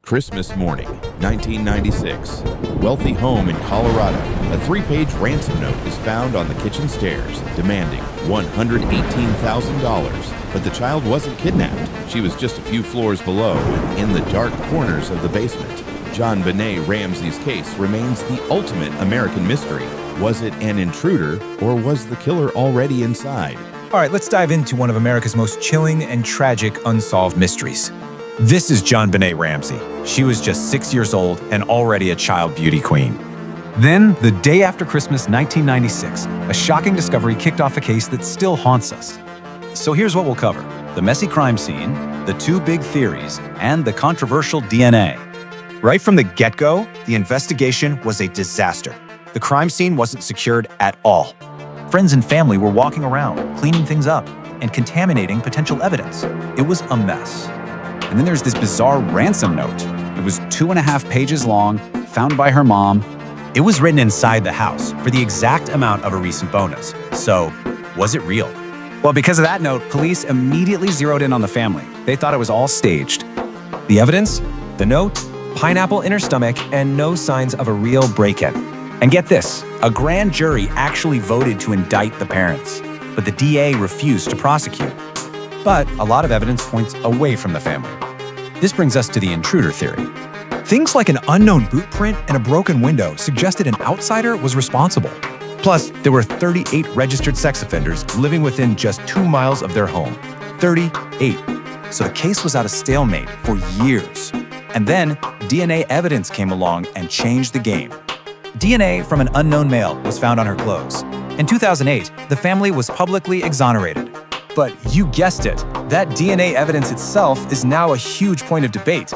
Christmas morning, 1996. Wealthy home in Colorado. A 3-page ransom note is found on the kitchen stairs, demanding $118,000. But the child wasn't kidnapped. She was just a few floors below, in the dark corners of the basement. JonBenét Ramsey's case remains the ultimate American mystery. Was it an intruder, or was the killer already inside? All right, let's dive into one of America's most chilling and tragic unsolved mysteries. This is JonBenét Ramsey. She was just 6 years old and already a child beauty queen. Then, the day after Christmas 1996, a shocking discovery kicked off a case that still haunts us. So here's what we'll cover: the messy crime scene, the 2 big theories, and the controversial DNA. Right from the get-go, the investigation was a disaster. The crime scene wasn't secured at all. Friends and family were walking around, cleaning things up, and contaminating potential evidence. It was a mess. And then there's this bizarre ransom note. It was 2.5 pages long, found by her mom. It was written inside the house for the exact amount of a recent bonus. So, was it real? Well, because of that note, police immediately zeroed in on the family. They thought it was all staged. The evidence? The note, pineapple in her stomach, and no signs of a real break-in. And get this, a grand jury actually voted to indict the parents, but the DA refused to prosecute. But a lot of evidence points away from the family. This brings us to the intruder theory. Things like an unknown boot print and a broken window suggested an outsider was responsible. Plus, there were 38 registered sex offenders living within just 2 miles of their home. 38. So the case was at a stalemate for years. And then, DNA evidence came along and changed the game. DNA from an unknown male was found on her clothes. In 2008, the family was publicly exonerated. But you guessed it, that DNA evidence itself is now a huge point of debate.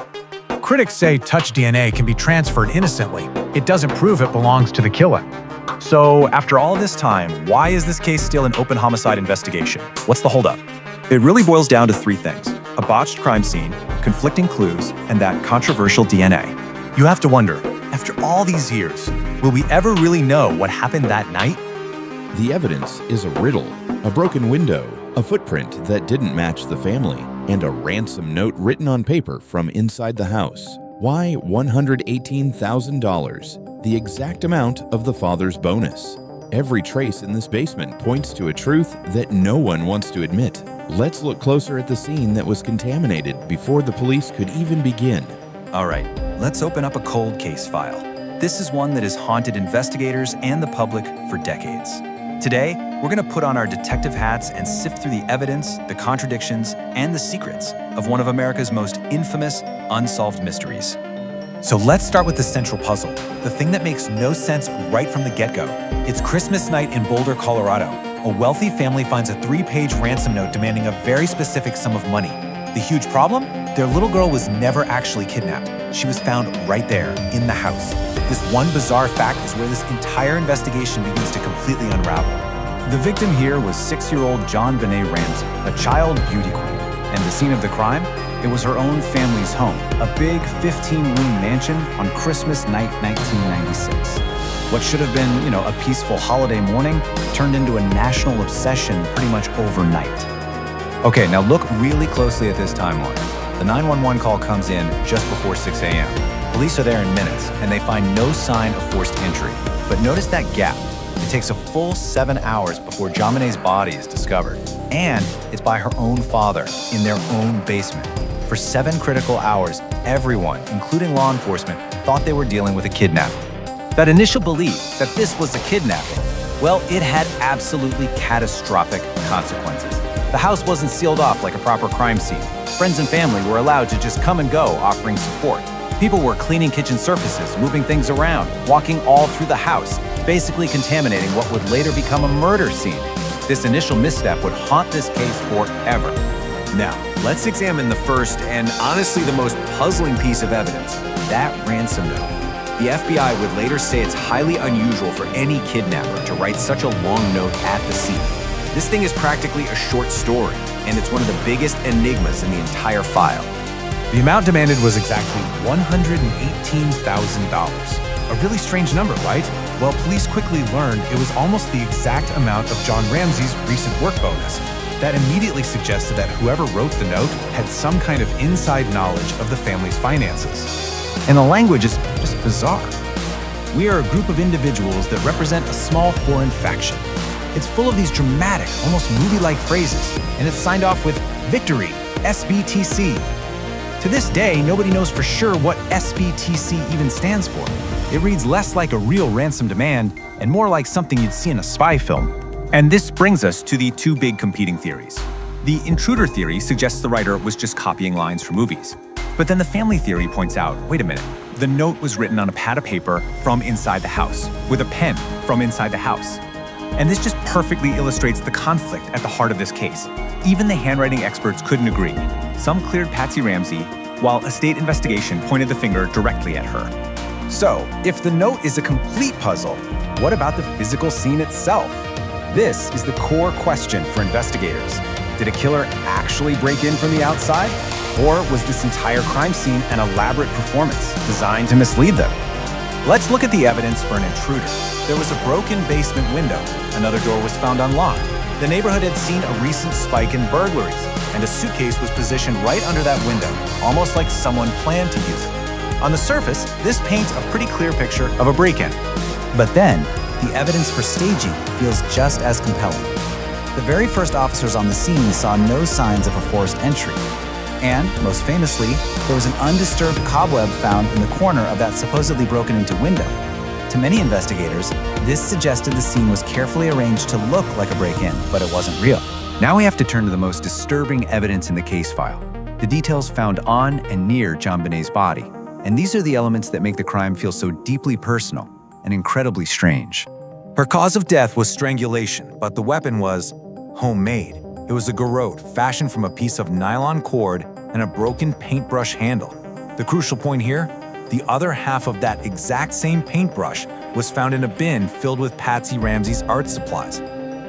Critics say touch DNA can be transferred innocently. It doesn't prove it belongs to the killer. So, after all this time, why is this case still an open homicide investigation? What's the holdup? It really boils down to 3 things: a botched crime scene, conflicting clues, and that controversial DNA. You have to wonder, after all these years, will we ever really know what happened that night? The evidence is a riddle. A broken window, a footprint that didn't match the family, and a ransom note written on paper from inside the house. Why $118,000? The exact amount of the father's bonus. Every trace in this basement points to a truth that no one wants to admit. Let's look closer at the scene that was contaminated before the police could even begin. All right, let's open up a cold case file. This is one that has haunted investigators and the public for decades. Today, we're going to put on our detective hats and sift through the evidence, the contradictions, and the secrets of one of America's most infamous unsolved mysteries. So let's start with the central puzzle, the thing that makes no sense right from the get-go. It's Christmas night in Boulder, Colorado. A wealthy family finds a 3-page ransom note demanding a very specific sum of money. The huge problem? Their little girl was never actually kidnapped. She was found right there, in the house. This one bizarre fact is where this entire investigation begins to completely unravel. The victim here was 6-year-old JonBenét Ramsey, a child beauty queen. And the scene of the crime? It was her own family's home, a big 15-room mansion on Christmas night 1996. What should have been, a peaceful holiday morning turned into a national obsession pretty much overnight. Okay, now look really closely at this timeline. The 911 call comes in just before 6 a.m. Police are there in minutes, and they find no sign of forced entry. But notice that gap. It takes a full 7 hours before JonBenét's body is discovered. And it's by her own father, in their own basement. For 7 critical hours, everyone, including law enforcement, thought they were dealing with a kidnapping. That initial belief that this was a kidnapping, well, it had absolutely catastrophic consequences. The house wasn't sealed off like a proper crime scene. Friends and family were allowed to just come and go, offering support. People were cleaning kitchen surfaces, moving things around, walking all through the house, basically contaminating what would later become a murder scene. This initial misstep would haunt this case forever. Now, let's examine the first and honestly the most puzzling piece of evidence, that ransom note. The FBI would later say it's highly unusual for any kidnapper to write such a long note at the scene. This thing is practically a short story, and it's one of the biggest enigmas in the entire file. The amount demanded was exactly $118,000. A really strange number, right? Well, police quickly learned it was almost the exact amount of John Ramsey's recent work bonus. That immediately suggested that whoever wrote the note had some kind of inside knowledge of the family's finances. And the language is just bizarre. We are a group of individuals that represent a small foreign faction. It's full of these dramatic, almost movie-like phrases, and it's signed off with Victory, SBTC. To this day, nobody knows for sure what SBTC even stands for. It reads less like a real ransom demand and more like something you'd see in a spy film. And this brings us to the two big competing theories. The intruder theory suggests the writer was just copying lines from movies. But then the family theory points out, wait a minute, the note was written on a pad of paper from inside the house, with a pen from inside the house. And this just perfectly illustrates the conflict at the heart of this case. Even the handwriting experts couldn't agree. Some cleared Patsy Ramsey, while a state investigation pointed the finger directly at her. So, if the note is a complete puzzle, what about the physical scene itself? This is the core question for investigators. Did a killer actually break in from the outside? Or was this entire crime scene an elaborate performance designed to mislead them? Let's look at the evidence for an intruder. There was a broken basement window. Another door was found unlocked. The neighborhood had seen a recent spike in burglaries, and a suitcase was positioned right under that window, almost like someone planned to use it. On the surface, this paints a pretty clear picture of a break-in. But then, the evidence for staging feels just as compelling. The very first officers on the scene saw no signs of a forced entry. And, most famously, there was an undisturbed cobweb found in the corner of that supposedly broken into window. To many investigators, this suggested the scene was carefully arranged to look like a break-in, but it wasn't real. Now we have to turn to the most disturbing evidence in the case file, the details found on and near JonBenét's body. And these are the elements that make the crime feel so deeply personal and incredibly strange. Her cause of death was strangulation, but the weapon was homemade. It was a garrote fashioned from a piece of nylon cord and a broken paintbrush handle. The crucial point here, the other half of that exact same paintbrush was found in a bin filled with Patsy Ramsey's art supplies.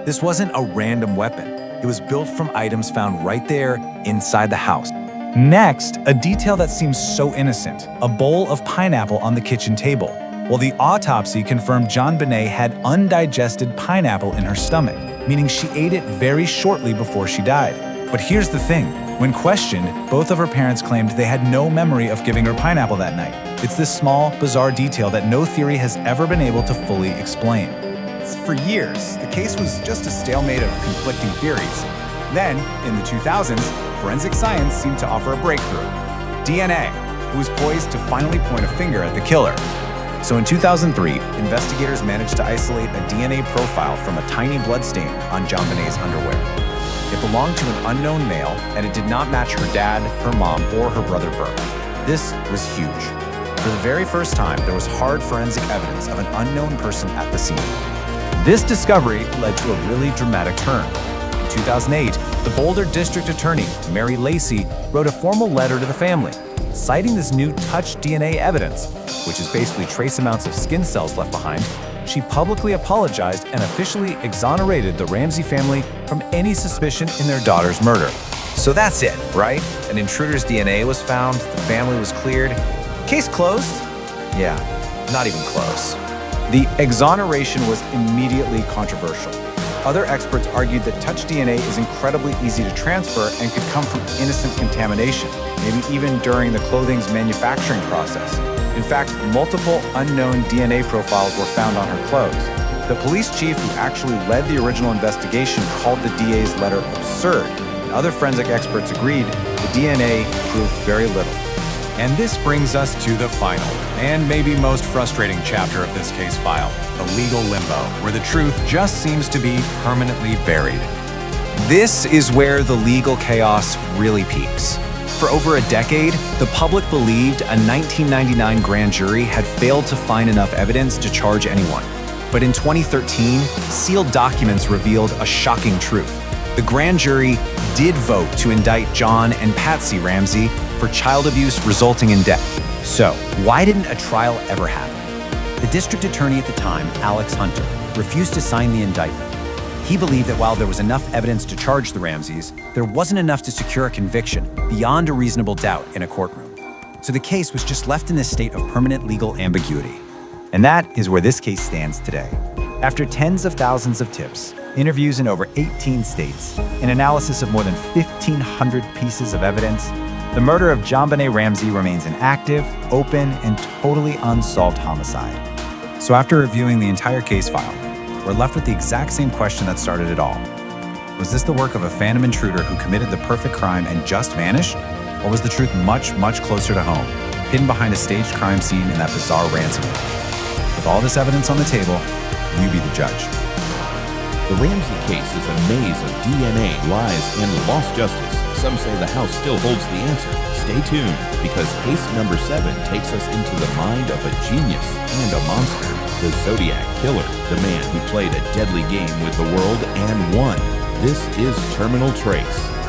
This wasn't a random weapon. It was built from items found right there inside the house. Next, a detail that seems so innocent, a bowl of pineapple on the kitchen table. Well, the autopsy confirmed JonBenét had undigested pineapple in her stomach, meaning she ate it very shortly before she died. But here's the thing. When questioned, both of her parents claimed they had no memory of giving her pineapple that night. It's this small, bizarre detail that no theory has ever been able to fully explain. For years, the case was just a stalemate of conflicting theories. Then, in the 2000s, forensic science seemed to offer a breakthrough. DNA, who was poised to finally point a finger at the killer. So in 2003, investigators managed to isolate a DNA profile from a tiny blood stain on JonBenét's underwear. It belonged to an unknown male, and it did not match her dad, her mom, or her brother Burke. This was huge. For the very first time, there was hard forensic evidence of an unknown person at the scene. This discovery led to a really dramatic turn. In 2008, the Boulder District Attorney, Mary Lacey, wrote a formal letter to the family, citing this new touch DNA evidence, which is basically trace amounts of skin cells left behind. She publicly apologized and officially exonerated the Ramsey family from any suspicion in their daughter's murder. So that's it, right? An intruder's DNA was found, the family was cleared. Case closed? Yeah, not even close. The exoneration was immediately controversial. Other experts argued that touch DNA is incredibly easy to transfer and could come from innocent contamination, maybe even during the clothing's manufacturing process. In fact, multiple unknown DNA profiles were found on her clothes. The police chief who actually led the original investigation called the DA's letter absurd, and other forensic experts agreed the DNA proved very little. And this brings us to the final, and maybe most frustrating chapter of this case file, the legal limbo, where the truth just seems to be permanently buried. This is where the legal chaos really peaks. For over a decade, the public believed a 1999 grand jury had failed to find enough evidence to charge anyone. But in 2013, sealed documents revealed a shocking truth. The grand jury did vote to indict John and Patsy Ramsey for child abuse resulting in death. So, why didn't a trial ever happen? The district attorney at the time, Alex Hunter, refused to sign the indictment. He believed that while there was enough evidence to charge the Ramseys, there wasn't enough to secure a conviction beyond a reasonable doubt in a courtroom. So the case was just left in this state of permanent legal ambiguity. And that is where this case stands today. After tens of thousands of tips, interviews in over 18 states, an analysis of more than 1,500 pieces of evidence, the murder of JonBenét Ramsey remains an active, open, and totally unsolved homicide. So after reviewing the entire case file, we're left with the exact same question that started it all. Was this the work of a phantom intruder who committed the perfect crime and just vanished? Or was the truth much, much closer to home, hidden behind a staged crime scene in that bizarre ransom? With all this evidence on the table, you be the judge. The Ramsey case is a maze of DNA, lies, and lost justice. Some say the House still holds the answer. Stay tuned, because case number 7 takes us into the mind of a genius and a monster, the Zodiac Killer, the man who played a deadly game with the world and won. This is Terminal Trace.